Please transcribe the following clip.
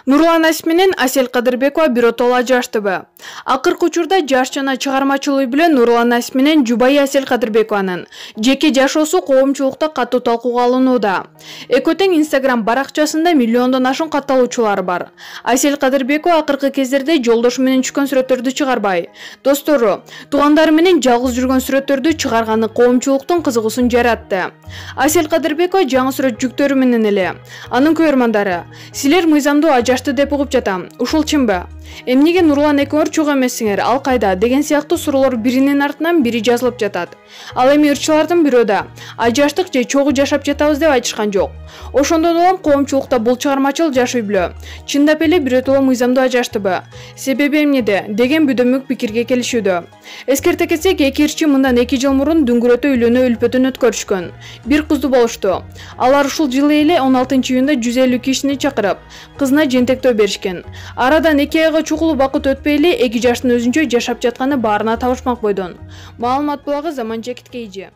Нурлан Асип менен Асель Кадырбекова биротоло ажыраштыбы? Акыркы учурда жаш жана чыгармачылыгы менен Нурлан Асип менен жубайы Асель Кадырбекованын жеке жашоосу коомчулукта катуу талкууга алынууда. Экөө тең Instagram баракчасында миллиондон ашуун катталуучулар бар. Асель Кадырбекова акыркы кездерде жолдошу менен түшкөн сүрөттөрдү чыгарбай, достору, туугандары менен жалгыз жүргөн сүрөттөрдү чыгарганы коомчулуктун кызыгуусун жаратты. Асель Кадырбекова жаңы сүрөт жүктөрү менен эле анын көрөрмандары: "Силер мыйзамдуу ажашты деп угуп жатам. Ушул чынбы? Эмнеге Нурлан экөөңөр чогуу эмессиңер? Ал кайда?" деген сыяктуу суроолор биринин артынан бири жазылып жатат. Ал эми ырчылардын бирөө да ажаштык же чогуу жашап жатабыз деп айтышкан жок. Ошондон улам коомчулукта бул чыгармачыл жаш үй-бүлө чындап эле биротоло мыйзамдуу ажаштыбы? Себеби эмнеде? Деген бүдөмүк пикирге келишүүдө. Эскерте кетсек, эки ырчы мындан 2 жыл мурун Дүңгүрөтө үйлөнүү үлпөтүн өткөрүшкөн. Бир кыздуу болушту. Алар ушул жылы эле 16-июнда 150 кишини чакырып, кызына жентектөө беришкен. Арадан 2 айга чукул убакыт өтпөй эле эки жаштын өзүнчө жашап жатканы баарына табышмак бойдон. Маалымат булагы Заманча KG.